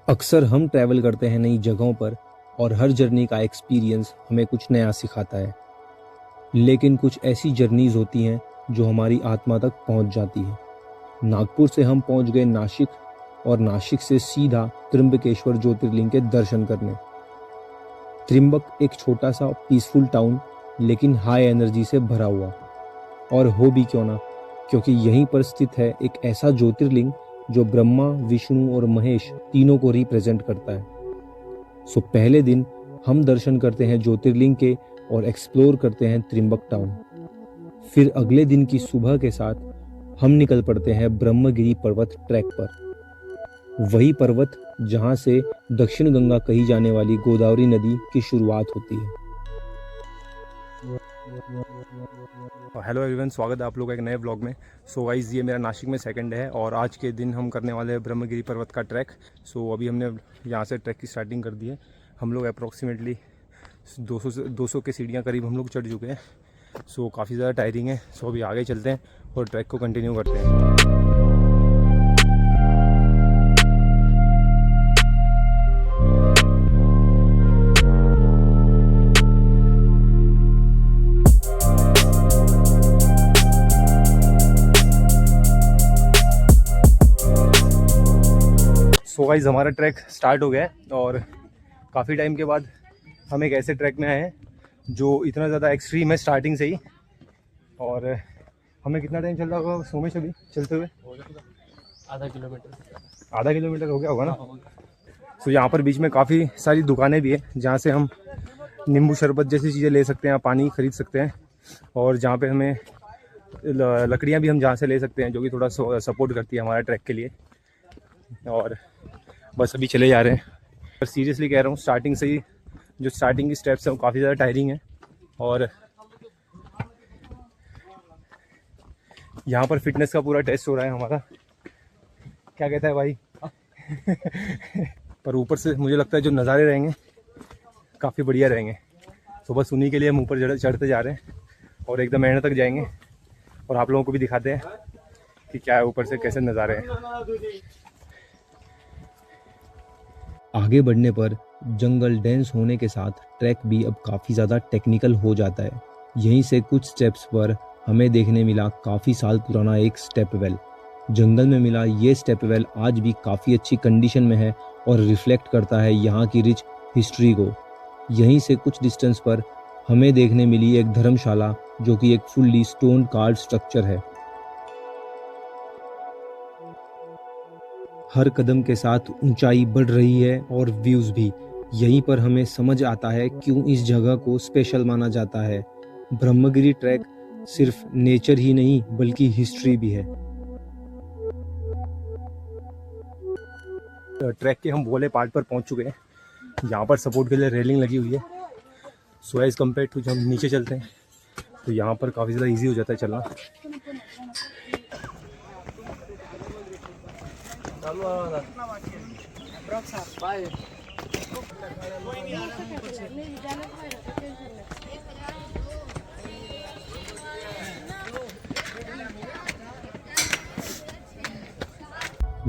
अक्सर हम ट्रैवल करते हैं नई जगहों पर और हर जर्नी का एक्सपीरियंस हमें कुछ नया सिखाता है। लेकिन कुछ ऐसी जर्नीज होती हैं जो हमारी आत्मा तक पहुंच जाती है। नागपुर से हम पहुंच गए नासिक और नासिक से सीधा त्र्यंबकेश्वर ज्योतिर्लिंग के दर्शन करने। त्रिंबक एक छोटा सा पीसफुल टाउन लेकिन हाई एनर्जी से भरा हुआ, और हो भी क्यों ना, क्योंकि यहीं पर स्थित है एक ऐसा ज्योतिर्लिंग जो ब्रह्मा, विष्णु और महेश तीनों को रिप्रेजेंट करता है। सो पहले दिन हम दर्शन करते हैं ज्योतिर्लिंग के और एक्सप्लोर करते हैं त्रिंबक टाउन। फिर अगले दिन की सुबह के साथ हम निकल पड़ते हैं ब्रह्मगिरी पर्वत ट्रैक पर, वही पर्वत जहां से दक्षिण गंगा कही जाने वाली गोदावरी नदी की शुरुआत होती है। हेलो एवरीवन, स्वागत है आप लोगों का एक नए ब्लॉग में। सो गाइस, ये मेरा नासिक में सेकंड डे है और आज के दिन हम करने वाले हैं ब्रह्मगिरी पर्वत का ट्रैक। सो अभी हमने यहाँ से ट्रैक की स्टार्टिंग कर दी है। हम लोग अप्रॉक्सीमेटली 200 के सीढ़ियाँ करीब हम लोग चढ़ चुके हैं। सो काफ़ी ज़्यादा टायरिंग है। सो अभी आगे चलते हैं और ट्रैक को कंटिन्यू करते हैं। सो गाइस, हमारा ट्रैक स्टार्ट हो गया है और काफ़ी टाइम के बाद हम एक ऐसे ट्रैक में आए हैं जो इतना ज़्यादा एक्सट्रीम है स्टार्टिंग से ही। और हमें कितना टाइम चल रहा होगा सोमेश अभी चलते हुए? आधा किलोमीटर हो गया होगा ना। तो यहाँ पर बीच में काफ़ी सारी दुकानें भी हैं जहाँ से हम नींबू शरबत जैसी चीज़ें ले सकते हैं, पानी खरीद सकते हैं, और जहाँ पे हमें लकड़ियाँ भी हम जहाँ से ले सकते हैं, जो कि थोड़ा सपोर्ट करती है हमारे ट्रैक के लिए। और बस अभी चले जा रहे हैं। पर सीरियसली कह रहा हूँ, स्टार्टिंग से ही जो स्टार्टिंग की स्टेप्स हैं वो काफ़ी ज़्यादा टायरिंग है। और यहाँ पर फिटनेस का पूरा टेस्ट हो रहा है हमारा। क्या कहता है भाई? पर ऊपर से मुझे लगता है जो नज़ारे रहेंगे काफ़ी बढ़िया रहेंगे। तो बस उन्हीं के लिए हम ऊपर चढ़ते जा रहे हैं और एकदम एंड तक जाएंगे और आप लोगों को भी दिखाते हैं कि क्या है ऊपर से कैसे नज़ारे हैं। आगे बढ़ने पर जंगल डेंस होने के साथ ट्रैक भी अब काफ़ी ज़्यादा टेक्निकल हो जाता है। यहीं से कुछ स्टेप्स पर हमें देखने मिला काफ़ी साल पुराना एक स्टेप वेल। जंगल में मिला ये स्टेप वेल आज भी काफ़ी अच्छी कंडीशन में है और रिफ्लेक्ट करता है यहाँ की रिच हिस्ट्री को। यहीं से कुछ डिस्टेंस पर हमें देखने मिली एक धर्मशाला जो कि एक फुल्ली स्टोन कार्ड स्ट्रक्चर है। हर कदम के साथ ऊंचाई बढ़ रही है और व्यूज़ भी। यहीं पर हमें समझ आता है क्यों इस जगह को स्पेशल माना जाता है। ब्रह्मगिरी ट्रैक सिर्फ नेचर ही नहीं बल्कि हिस्ट्री भी है। ट्रैक के हम बोले पार्ट पर पहुंच चुके हैं। यहाँ पर सपोर्ट के लिए रेलिंग लगी हुई है। सो एज कम्पेयर टू जब हम नीचे चलते हैं तो यहाँ पर काफ़ी ज़्यादा ईजी हो जाता है चलना।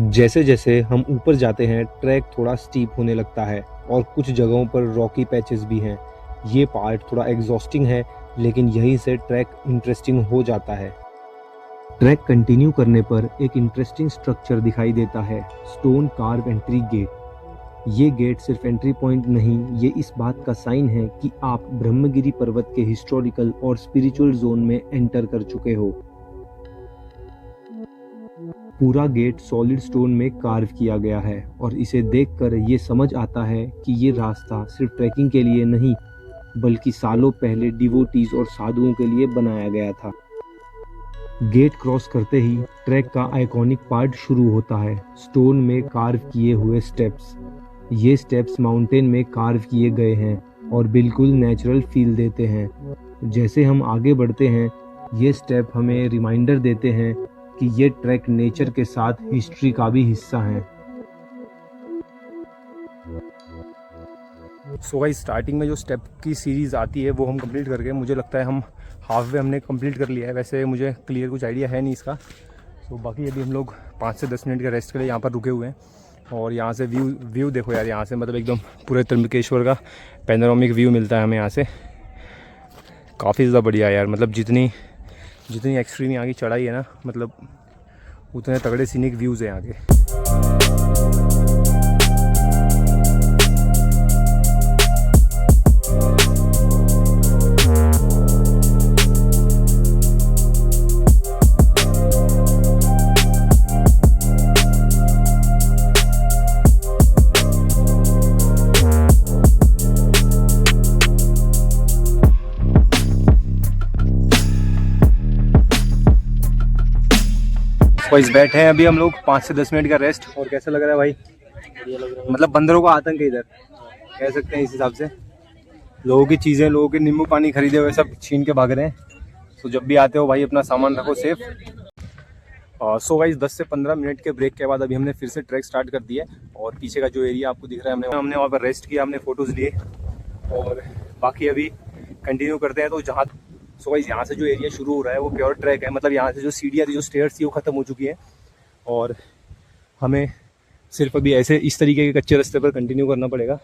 जैसे जैसे हम ऊपर जाते हैं ट्रैक थोड़ा स्टीप होने लगता है और कुछ जगहों पर रॉकी पैचेस भी हैं। ये पार्ट थोड़ा एग्जॉस्टिंग है, लेकिन यहीं से ट्रैक इंटरेस्टिंग हो जाता है। ट्रैक कंटिन्यू करने पर एक इंटरेस्टिंग स्ट्रक्चर दिखाई देता है, स्टोन कार्व एंट्री गेट। ये गेट सिर्फ एंट्री पॉइंट नहीं, ये इस बात का साइन है कि आप ब्रह्मगिरी पर्वत के हिस्टोरिकल और स्पिरिचुअल जोन में एंटर कर चुके हो। पूरा गेट सॉलिड स्टोन में कार्व किया गया है और इसे देखकर ये समझ आता है कि ये रास्ता सिर्फ ट्रैकिंग के लिए नहीं बल्कि सालों पहले डिवोटीज और साधुओं के लिए बनाया गया था। गेट क्रॉस करते ही ट्रैक का आइकॉनिक पार्ट शुरू होता है, स्टोन में कार्व किए हुए स्टेप्स। ये स्टेप्स माउंटेन में कार्व किए गए हैं और बिल्कुल नेचुरल फील देते हैं। जैसे हम आगे बढ़ते हैं ये स्टेप हमें रिमाइंडर देते हैं कि ये ट्रैक नेचर के साथ हिस्ट्री का भी हिस्सा है। सो गाइस, स्टार्टिंग में जो स्टेप की सीरीज़ आती है वो हम कंप्लीट करके, मुझे लगता है हम हाफ वे हमने कंप्लीट कर लिया है। वैसे मुझे क्लियर कुछ आइडिया है नहीं इसका। सो बाकी अभी हम लोग 5 से 10 मिनट के रेस्ट के लिए यहाँ पर रुके हुए हैं और यहाँ से व्यू देखो यार, यहाँ से मतलब एकदम पूरे त्र्यंबकेश्वर का पैनोरामिक व्यू मिलता है हमें यहाँ से। काफ़ी ज़्यादा बढ़िया यार, मतलब जितनी एक्सट्रीम यहाँ की चढ़ाई है ना, मतलब उतने तगड़े सीनिक व्यूज़ हैं यहाँ के। वाइस बैठे हैं अभी हम लोग 5 से 10 मिनट का रेस्ट। और कैसा लग रहा है भाई? बढ़िया लग रहा है। मतलब बंदरों का आतंक है इधर, कह सकते हैं इस हिसाब से। लोगों की चीज़ें, लोगों के नींबू पानी खरीदे हुए सब छीन के भाग रहे हैं। तो जब भी आते हो भाई अपना सामान रखो सेफ। सो गाइस 10 से 15 मिनट के ब्रेक के बाद अभी हमने फिर से ट्रैक स्टार्ट कर दिया है। और पीछे का जो एरिया आपको दिख रहा है, हमने वहाँ पर रेस्ट किया, हमने फ़ोटोज़ लिए और बाकी अभी कंटिन्यू करते हैं। तो जहाँ सो गाइस यहाँ से जो एरिया शुरू हो रहा है वो प्योर ट्रैक है, मतलब यहाँ से जो सीढ़ियाँ थी, जो स्टेयर्स थी वो ख़त्म हो चुकी हैं और हमें सिर्फ अभी ऐसे इस तरीके के कच्चे रास्ते पर कंटिन्यू करना पड़ेगा।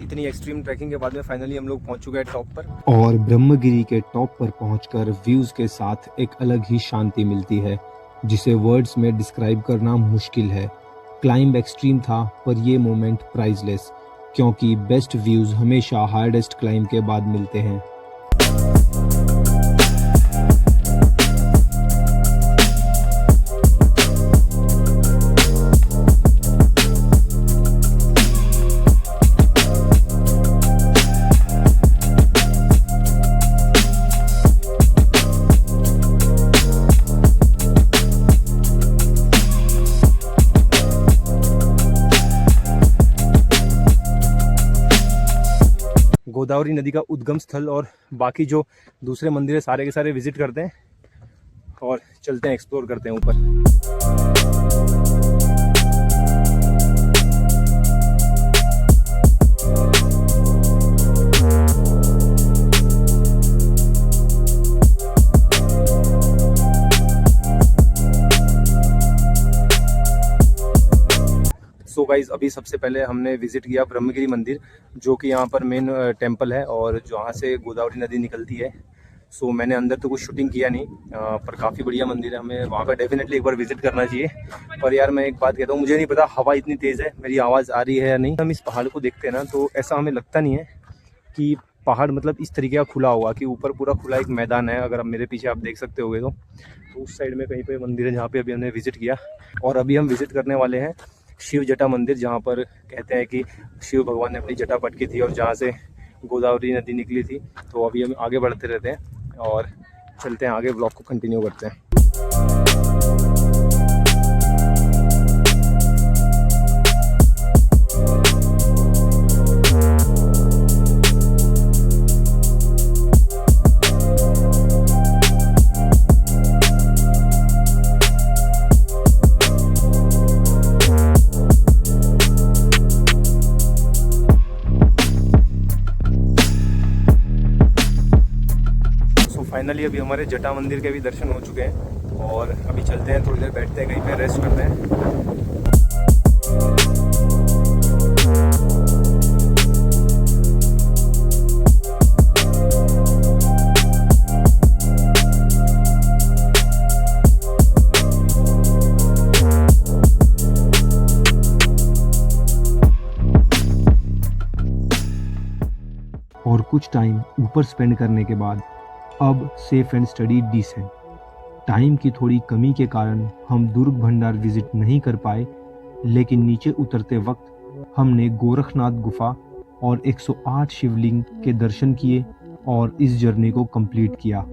इतनी एक्सट्रीम ट्रैकिंग के बाद में फाइनली हम लोग पहुंच चुके हैं टॉप पर। और ब्रह्मगिरी के टॉप पर पहुंचकर व्यूज के साथ एक अलग ही शांति मिलती है जिसे वर्ड्स में डिस्क्राइब करना मुश्किल है। क्लाइंब एक्सट्रीम था पर ये मोमेंट प्राइसलेस, क्योंकि बेस्ट व्यूज हमेशा हार्डेस्ट क्लाइंब के बाद मिलते हैं। गोदावरी नदी का उद्गम स्थल और बाकी जो दूसरे मंदिर है सारे के सारे विजिट करते हैं और चलते हैं, एक्सप्लोर करते हैं ऊपर। सो गाइज अभी सबसे पहले हमने विजिट किया ब्रह्मगिरी मंदिर, जो कि यहाँ पर मेन टेंपल है और जहाँ से गोदावरी नदी निकलती है। सो मैंने अंदर तो कुछ शूटिंग किया नहीं, पर काफ़ी बढ़िया मंदिर है, हमें वहाँ पर डेफिनेटली एक बार विजिट करना चाहिए। पर यार मैं एक बात कहता हूँ, मुझे नहीं पता हवा इतनी तेज़ है, मेरी आवाज़ आ रही है या नहीं। हम इस पहाड़ को देखते हैं ना तो ऐसा हमें लगता नहीं है कि पहाड़ मतलब इस तरीके का खुला होगा, कि ऊपर पूरा खुला एक मैदान है। अगर आप मेरे पीछे आप देख सकते होगे तो उस साइड में कहीं पे मंदिर है जहाँ पे अभी हमने विजिट किया। और अभी हम विजिट करने वाले हैं शिव जटा मंदिर, जहाँ पर कहते हैं कि शिव भगवान ने अपनी जटा पटकी थी और जहाँ से गोदावरी नदी निकली थी। तो अभी हम आगे बढ़ते रहते हैं और चलते हैं आगे, ब्लॉग को कंटिन्यू करते हैं। फाइनली अभी हमारे जटा मंदिर के भी दर्शन हो चुके हैं और अभी चलते हैं, थोड़ी देर बैठते हैं, कहीं पे रेस्ट करते हैं। और कुछ टाइम ऊपर स्पेंड करने के बाद अब safe and study decent. Time की थोड़ी कमी के कारण हम दुर्ग भंडार विजिट नहीं कर पाए, लेकिन नीचे उतरते वक्त हमने गोरखनाथ गुफा और 108 शिवलिंग के दर्शन किए और इस जर्नी को कंप्लीट किया।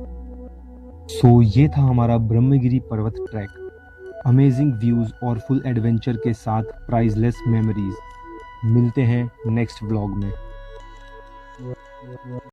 सो ये था हमारा ब्रह्मगिरी पर्वत ट्रैक। अमेजिंग व्यूज और फुल एडवेंचर के साथ प्राइसलेस मेमोरीज। मिलते हैं नेक्स्ट व्लॉग में।